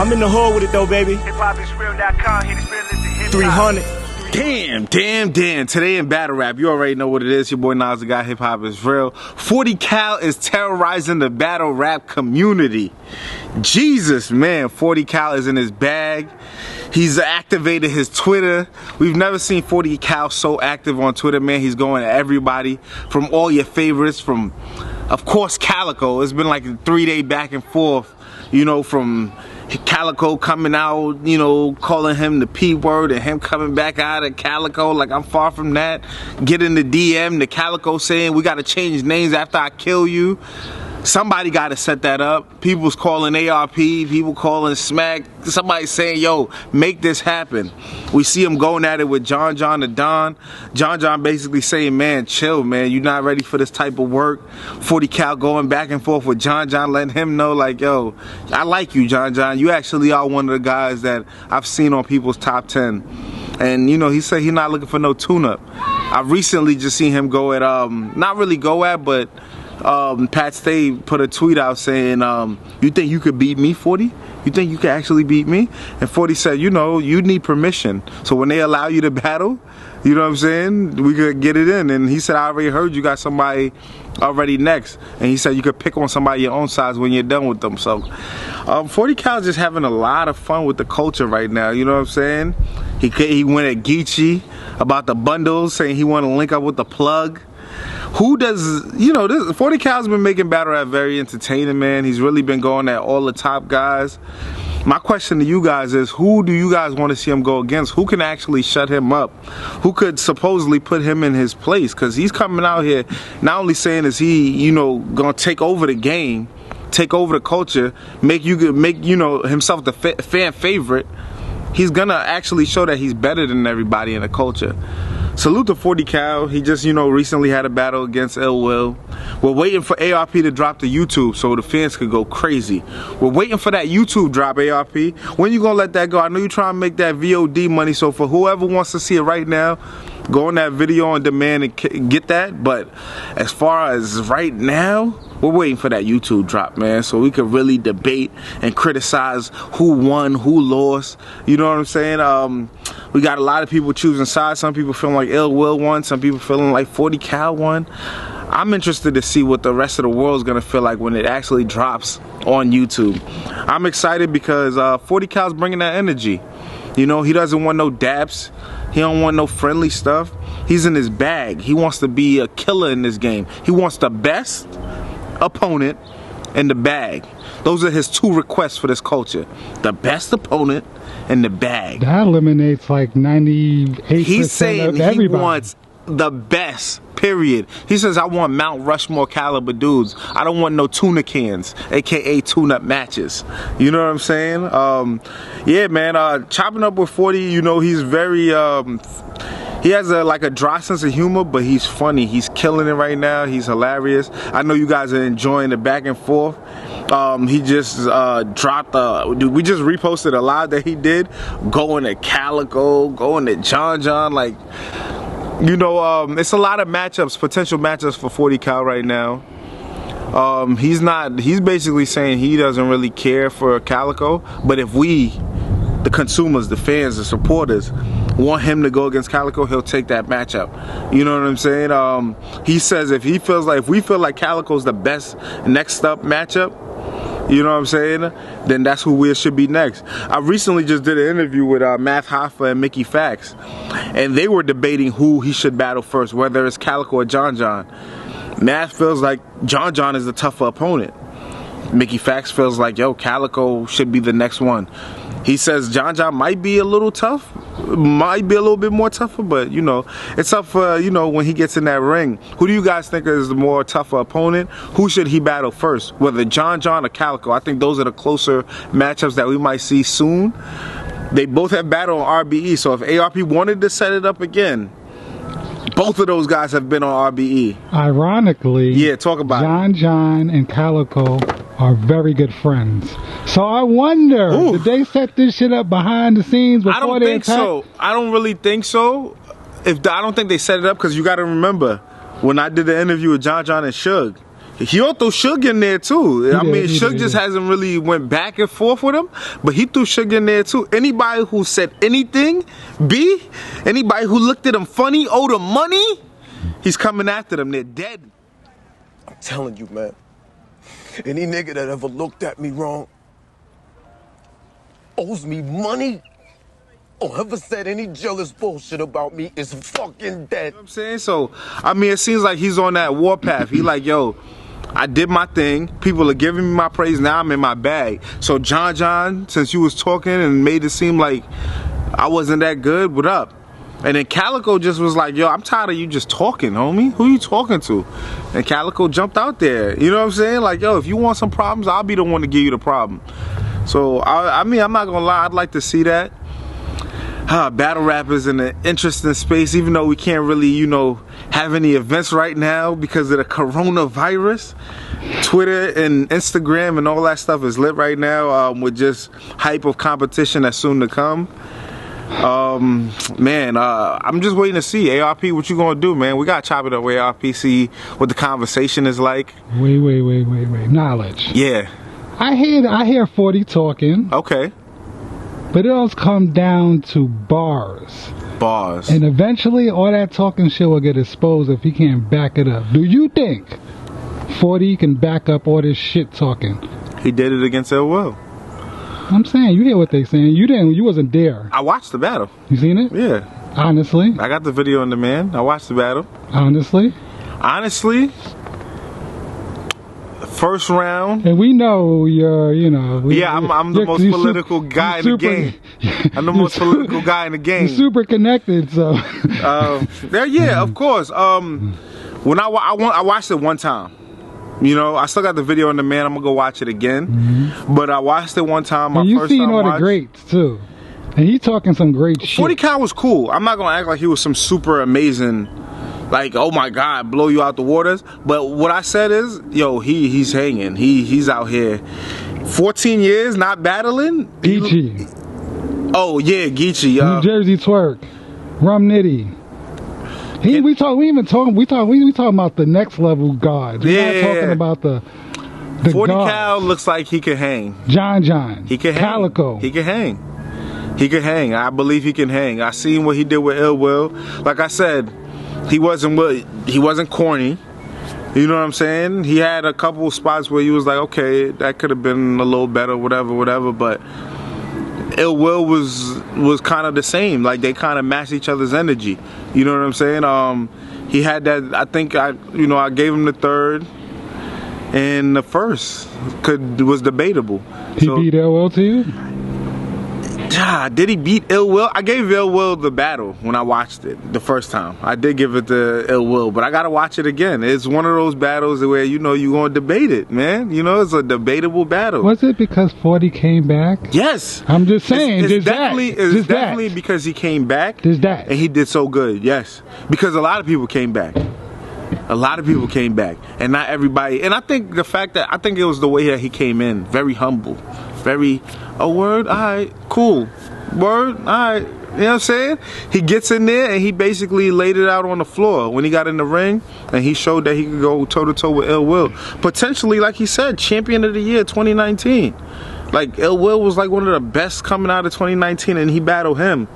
I'm in the hood with it though, baby. hiphopisreal.com, hit the hip 300. Damn. Today in battle rap, you already know what it is. Your boy Nas the Guy, Hip Hop is Real. 40 Cal is terrorizing the battle rap community. Jesus, man, 40 Cal is in his bag. He's activated his Twitter. We've never seen 40 Cal so active on Twitter, man. He's going at everybody from all your favorites, from, of course, Calicoe. It's been like a 3-day back and forth, you know, from Calicoe coming out, you know, calling him the P word, and him coming back out of Calicoe like I'm far from that. Getting the DM, the Calicoe saying we gotta change names after I kill you. Somebody gotta set that up. People's calling ARP, people calling Smack. Somebody saying, yo, make this happen. We see him going at it with John the Don. John basically saying, man, chill, man. You're not ready for this type of work. 40 Cal going back and forth with John, letting him know, like, yo, I like you, John. You actually are one of the guys that I've seen on people's top 10. And, you know, he said he's not looking for no tune-up. I recently just seen him go at, not really go at, but Pat Stay put a tweet out saying, you think you could beat me, 40? You think you could actually beat me? And 40 said, you know, you need permission. So when they allow you to battle, you know what I'm saying, we could get it in. And he said, I already heard you got somebody already next. And he said you could pick on somebody your own size when you're done with them. So 40 Cal is just having a lot of fun with the culture right now, you know what I'm saying? He went at Geechi about the bundles, saying he wanted to link up with the plug. Who does, you know, this 40 Cal's been making battle rap very entertaining, man. He's really been going at all the top guys. My question to you guys is, who do you guys want to see him go against? Who can actually shut him up? Who could supposedly put him in his place? Because he's coming out here not only saying is he, you know, gonna take over the game, take over the culture, make you know, himself the fan favorite. He's gonna actually show that he's better than everybody in the culture. Salute to 40 Cal. He just, you know, recently had a battle against Ill Will. We're waiting for ARP to drop the YouTube so the fans could go crazy. We're waiting for that YouTube drop, ARP. When you gonna let that go? I know you're trying to make that VOD money, so for whoever wants to see it right now, go on that video on demand and get that. But as far as right now, we're waiting for that YouTube drop, man, so we could really debate and criticize who won, who lost. You know what I'm saying? We got a lot of people choosing sides. Some people feeling like Ill Will won. Some people feeling like 40 Cal won. I'm interested to see what the rest of the world's gonna feel like when it actually drops on YouTube. I'm excited because 40 Cal's bringing that energy. You know, he doesn't want no daps. He don't want no friendly stuff. He's in his bag. He wants to be a killer in this game. He wants the best opponent in the bag. Those are his two requests for this culture: the best opponent in the bag. That eliminates like 98% He's saying of everybody. He wants the best, period. He says, I want Mount Rushmore caliber dudes. I don't want no tuna cans, aka tune-up matches. You know what I'm saying? Yeah, man, chopping up with 40, you know, he's very he has like a dry sense of humor, but he's funny. He's killing it right now. He's hilarious. I know you guys are enjoying the back and forth. He just dropped we just reposted a live that he did, going to Calicoe, going to John, like, you know, it's a lot of matchups, potential matchups for 40 Cal right now. He's basically saying he doesn't really care for Calicoe, but if we, the consumers, the fans, the supporters, want him to go against Calicoe, he'll take that matchup. You know what I'm saying? He says if we feel like Calicoe's the best next up matchup, you know what I'm saying, then that's who we should be next. I recently just did an interview with Math Hoffa and Mickey Fax, and they were debating who he should battle first, whether it's Calicoe or John. Math feels like John is the tougher opponent. Mickey Fax feels like, yo, Calicoe should be the next one. He says John might be a little tough, might be a little bit more tougher, but, you know, it's up for, you know, when he gets in that ring. Who do you guys think is the more tougher opponent? Who should he battle first? Whether John or Calicoe? I think those are the closer matchups that we might see soon. They both have battled on RBE, so if ARP wanted to set it up again, both of those guys have been on RBE. Ironically, yeah, talk about John and Calicoe are very good friends. So I wonder, did they set this shit up behind the scenes before I don't think so. I don't really think so. I don't think they set it up, because you got to remember, when I did the interview with John and Suge, He also threw Suge in there too. I mean, Suge just hasn't really went back and forth with him, but he threw Suge in there too. Anybody who said anything, anybody who looked at him funny, owed him money, he's coming after them. They're dead. I'm telling you, man. Any nigga that ever looked at me wrong owes me money or ever said any jealous bullshit about me is fucking dead. You know what I'm saying? So, I mean, it seems like he's on that warpath. He like, yo, I did my thing. People are giving me my praise. Now I'm in my bag. So, John, since you was talking and made it seem like I wasn't that good, what up? And then Calicoe just was like, yo, I'm tired of you just talking, homie. Who you talking to? And Calicoe jumped out there. You know what I'm saying? Like, yo, if you want some problems, I'll be the one to give you the problem. So, I mean, I'm not going to lie. I'd like to see that. Battle rap is in an interesting space, even though we can't really, you know, have any events right now because of the coronavirus. Twitter and Instagram and all that stuff is lit right now with just hype of competition that's soon to come. Man, I'm just waiting to see ARP what you gonna do, man. We gotta chop it up with ARP, see what the conversation is like. Wait. Knowledge. Yeah. I hear 40 talking. Okay. But it all comes down to bars. Bars. And eventually all that talking shit will get exposed if he can't back it up. Do you think 40 can back up all this shit talking? He did it against Ill Will. I'm saying, you hear what they saying. You wasn't there. I watched the battle. You seen it? Yeah. Honestly? I got the video on demand. I watched the battle. Honestly? First round. And we know you're, you know. I'm the most political guy in the game. I'm the most political guy in the game. You're super connected, so. Yeah, of course. When I watched it one time. You know, I still got the video on demand. I'm gonna go watch it again. But I watched it one time. And you seen all the greats too. And he talking some great shit. 40 Cal was cool. I'm not gonna act like he was some super amazing, like, oh my God, blow you out the waters. But what I said is, yo, he's hanging. He's out here. 14 years not battling. Geechi. Oh yeah, Geechi. New Jersey Twerk. Rum Nitty. We talking about the next level guards. We're not talking about the 40 guards. Cal looks like he can hang. John. He can hang. Calicoe. He can hang. He can hang. I believe he can hang. I seen what he did with Ill Will. Like I said, he wasn't corny. You know what I'm saying? He had a couple spots where he was like, okay, that could have been a little better, whatever. But Ill Will was kind of the same. Like they kind of matched each other's energy. You know what I'm saying? He had that. I think I gave him the third, and the first was debatable. He beat Ill Will to you? Did he beat Ill Will? I gave Ill Will the battle when I watched it the first time. I did give it to Ill Will, but I gotta watch it again. It's one of those battles where you're gonna debate it, man. You know, it's a debatable battle. Was it because 40 came back? Yes. I'm just saying. It's definitely because he came back. And he did so good. Yes, because a lot of people came back. And not everybody. And I think it was the way that he came in, very humble, very, word, all right, cool, word, all right. You know what I'm saying? He gets in there and he basically laid it out on the floor when he got in the ring, and he showed that he could go toe to toe with Ill Will. Potentially, like he said, champion of the year 2019. Like Ill Will was like one of the best coming out of 2019, and he battled him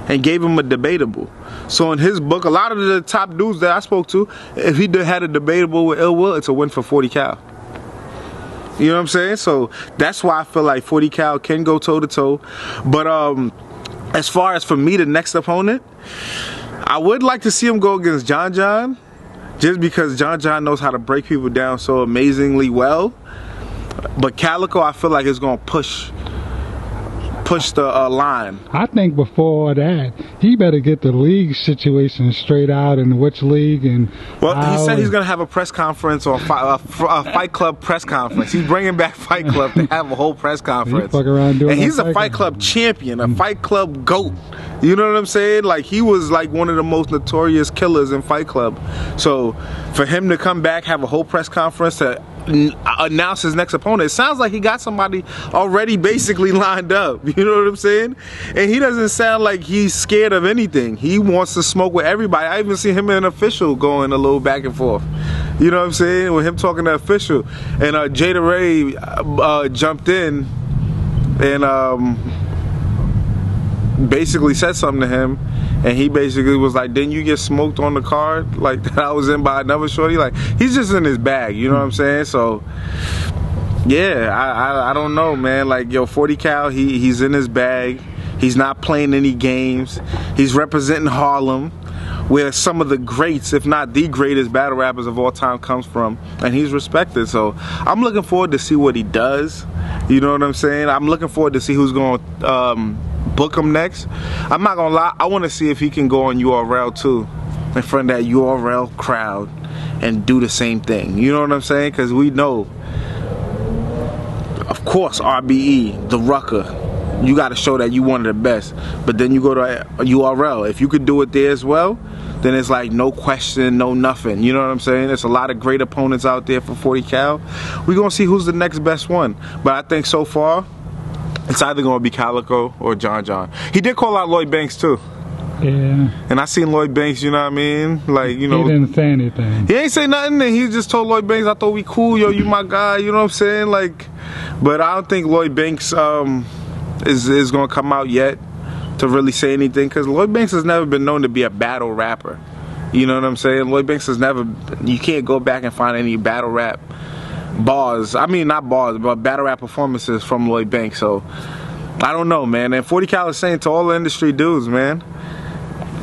and gave him a debatable. So in his book, a lot of the top dudes that I spoke to, if he had a debatable with Ill Will, it's a win for 40 Cal. You know what I'm saying? So that's why I feel like 40 Cal can go toe to toe. But as far as for me, the next opponent, I would like to see him go against John, just because John knows how to break people down so amazingly well. But Calicoe, I feel like is gonna push the line. I think before that, he better get the league situation straight out, and which league and. Well, he said he's gonna have a press conference or a Fight Club press conference. He's bringing back Fight Club to have a whole press conference. Fuck around doing and he's a Fight Club champion, a Fight Club GOAT. You know what I'm saying? Like he was like one of the most notorious killers in Fight Club. So for him to come back, have a whole press conference to announce his next opponent. It sounds like he got somebody already basically lined up. You know what I'm saying? And he doesn't sound like he's scared of anything. He wants to smoke with everybody. I even see him and an official going a little back and forth. You know what I'm saying? With him talking to official. And Jjdd jumped in and basically said something to him. And he basically was like, didn't you get smoked on the card like that I was in by another shorty? Like, he's just in his bag, you know what I'm saying? So yeah, I don't know, man. Like, yo, 40 Cal, he's in his bag. He's not playing any games. He's representing Harlem, where some of the greats, if not the greatest battle rappers of all time comes from, and he's respected. So I'm looking forward to see what he does. You know what I'm saying? I'm looking forward to see who's going to book him next. I'm not gonna lie, I want to see if he can go on URL too, in front of that URL crowd, and do the same thing. You know what I'm saying? Because we know, of course, RBE, the Rucker, you got to show that you one of the best. But then you go to a URL. If you could do it there as well, then it's like no question, no nothing. You know what I'm saying? There's a lot of great opponents out there for 40 Cal. We're gonna see who's the next best one. But I think so far, it's either going to be Calicoe or John. He did call out Lloyd Banks too. Yeah. And I seen Lloyd Banks, you know what I mean? Like, you know. He didn't say anything. He ain't say nothing, and he just told Lloyd Banks, I thought we cool, yo, you my guy, you know what I'm saying? Like, but I don't think Lloyd Banks is going to come out yet to really say anything, because Lloyd Banks has never been known to be a battle rapper. You know what I'm saying? Lloyd Banks has never, you can't go back and find any battle rap bars, I mean not bars, but battle rap performances from Lloyd Banks. So I don't know, man. And 40 Cal is saying to all the industry dudes, man,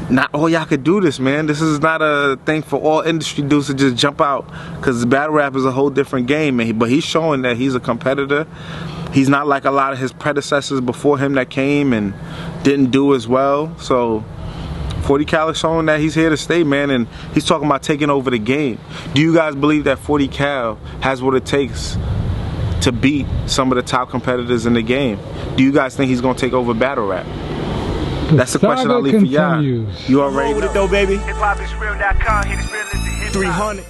not all y'all could do this, man. This is not a thing for all industry dudes to just jump out, because battle rap is a whole different game, man. But he's showing that he's a competitor. He's not like a lot of his predecessors before him that came and didn't do as well. So 40 Cal is showing that he's here to stay, man, and he's talking about taking over the game. Do you guys believe that 40 Cal has what it takes to beat some of the top competitors in the game? Do you guys think he's going to take over battle rap? That's the question I'll leave for y'all. You already know. hiphopisreal.com, hit real, listen, hip 300.